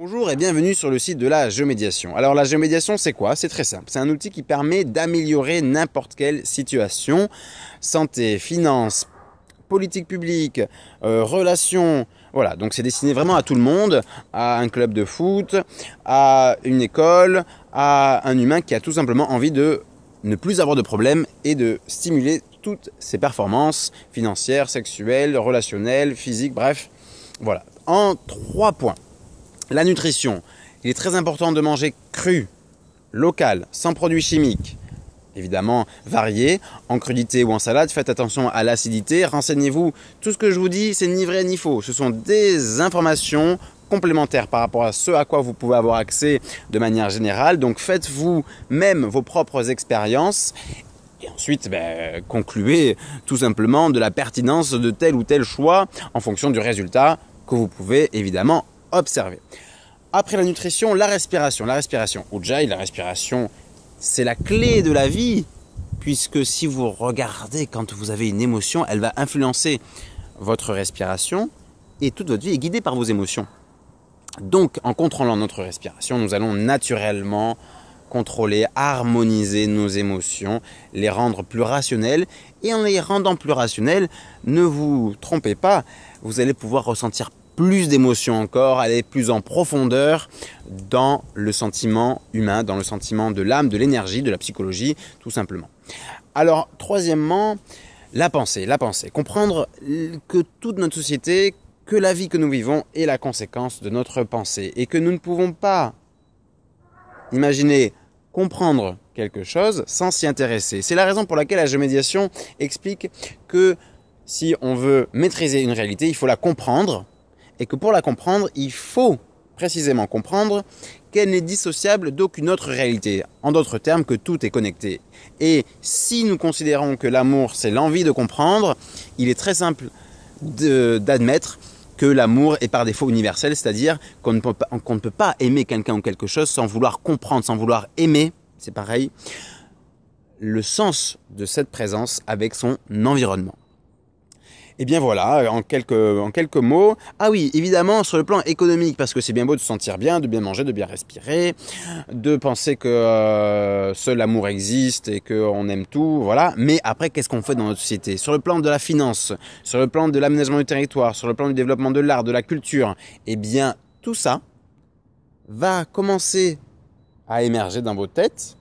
Bonjour et bienvenue sur le site de la géomédiation. Alors la géomédiation c'est quoi? C'est très simple, c'est un outil qui permet d'améliorer n'importe quelle situation, santé, finances, politique publique, relations, voilà, donc c'est destiné vraiment à tout le monde, à un club de foot, à une école, à un humain qui a tout simplement envie de ne plus avoir de problème et de stimuler toutes ses performances financières, sexuelles, relationnelles, physiques, bref, voilà, en 3 points. La nutrition, il est très important de manger cru, local, sans produits chimiques, évidemment varié, en crudité ou en salade, faites attention à l'acidité, renseignez-vous, tout ce que je vous dis c'est ni vrai ni faux, ce sont des informations complémentaires par rapport à ce à quoi vous pouvez avoir accès de manière générale, donc faites vous-même vos propres expériences et ensuite concluez tout simplement de la pertinence de tel ou tel choix en fonction du résultat que vous pouvez évidemment observer. Après la nutrition, la respiration. La respiration, Ujjayi, la respiration, c'est la clé de la vie, puisque si vous regardez quand vous avez une émotion, elle va influencer votre respiration et toute votre vie est guidée par vos émotions. Donc, en contrôlant notre respiration, nous allons naturellement contrôler, harmoniser nos émotions, les rendre plus rationnelles. Et en les rendant plus rationnelles, ne vous trompez pas, vous allez pouvoir ressentir plus d'émotions encore, aller plus en profondeur dans le sentiment humain, dans le sentiment de l'âme, de l'énergie, de la psychologie, tout simplement. Alors, troisièmement, la pensée. La pensée. Comprendre que toute notre société, que la vie que nous vivons est la conséquence de notre pensée et que nous ne pouvons pas imaginer comprendre quelque chose sans s'y intéresser. C'est la raison pour laquelle la géomédiation explique que si on veut maîtriser une réalité, il faut la comprendre. Et que pour la comprendre, il faut précisément comprendre qu'elle n'est dissociable d'aucune autre réalité. En d'autres termes, que tout est connecté. Et si nous considérons que l'amour, c'est l'envie de comprendre, il est très simple d'admettre que l'amour est par défaut universel, c'est-à-dire qu'on ne peut pas aimer quelqu'un ou quelque chose sans vouloir comprendre, sans vouloir aimer, c'est pareil, le sens de cette présence avec son environnement. Et bien voilà, en quelques mots. Ah oui, évidemment, sur le plan économique, parce que c'est bien beau de se sentir bien, de bien manger, de bien respirer, de penser que seul l'amour existe et qu'on aime tout, voilà. Mais après, qu'est-ce qu'on fait dans notre société? Sur le plan de la finance, sur le plan de l'aménagement du territoire, sur le plan du développement de l'art, de la culture, eh bien, tout ça va commencer à émerger dans vos têtes,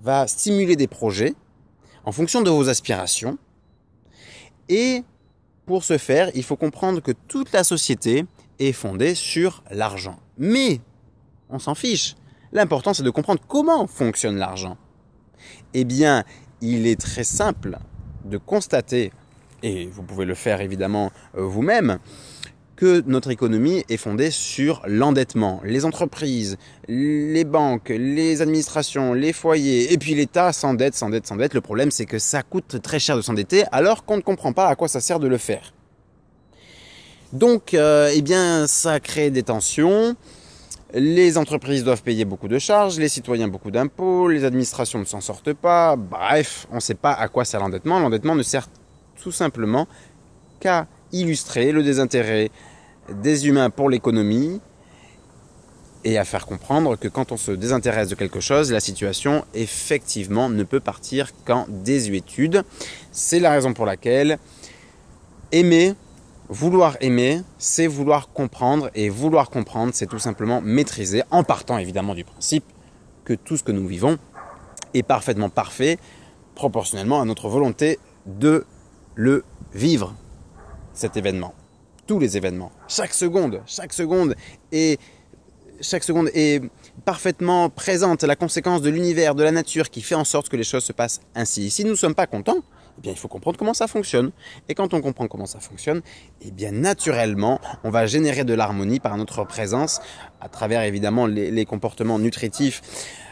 va stimuler des projets en fonction de vos aspirations. Et pour ce faire, il faut comprendre que toute la société est fondée sur l'argent. Mais on s'en fiche. L'important, c'est de comprendre comment fonctionne l'argent. Eh bien, il est très simple de constater, et vous pouvez le faire évidemment vous-même, que notre économie est fondée sur l'endettement. Les entreprises, les banques, les administrations, les foyers, et puis l'État s'endette. Le problème, c'est que ça coûte très cher de s'endetter, alors qu'on ne comprend pas à quoi ça sert de le faire. Donc, eh bien, ça crée des tensions. Les entreprises doivent payer beaucoup de charges, les citoyens beaucoup d'impôts, les administrations ne s'en sortent pas. Bref, on ne sait pas à quoi sert l'endettement. L'endettement ne sert tout simplement qu'à illustrer le désintérêt des humains pour l'économie et à faire comprendre que quand on se désintéresse de quelque chose, la situation effectivement ne peut partir qu'en désuétude. C'est la raison pour laquelle aimer, vouloir aimer, c'est vouloir comprendre, et vouloir comprendre, c'est tout simplement maîtriser, en partant évidemment du principe que tout ce que nous vivons est parfaitement parfait, proportionnellement à notre volonté de le vivre, cet événement. Tous les événements, chaque seconde est parfaitement présente, la conséquence de l'univers, de la nature qui fait en sorte que les choses se passent ainsi. Et si nous ne sommes pas contents, eh bien, il faut comprendre comment ça fonctionne. Et quand on comprend comment ça fonctionne, eh bien, naturellement, on va générer de l'harmonie par notre présence à travers évidemment les comportements nutritifs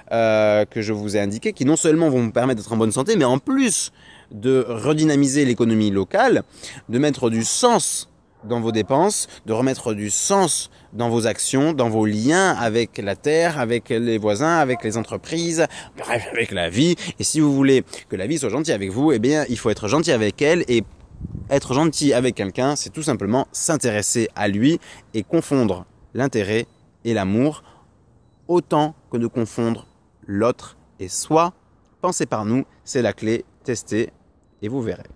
que je vous ai indiqués, qui non seulement vont vous permettre d'être en bonne santé, mais en plus de redynamiser l'économie locale, de mettre du sens dans vos dépenses, de remettre du sens dans vos actions, dans vos liens avec la terre, avec les voisins, avec les entreprises, bref, avec la vie. Et si vous voulez que la vie soit gentille avec vous, eh bien, il faut être gentil avec elle. Et être gentil avec quelqu'un, c'est tout simplement s'intéresser à lui et confondre l'intérêt et l'amour, autant que de confondre l'autre et soi. Pensez par nous, c'est la clé, testez et vous verrez.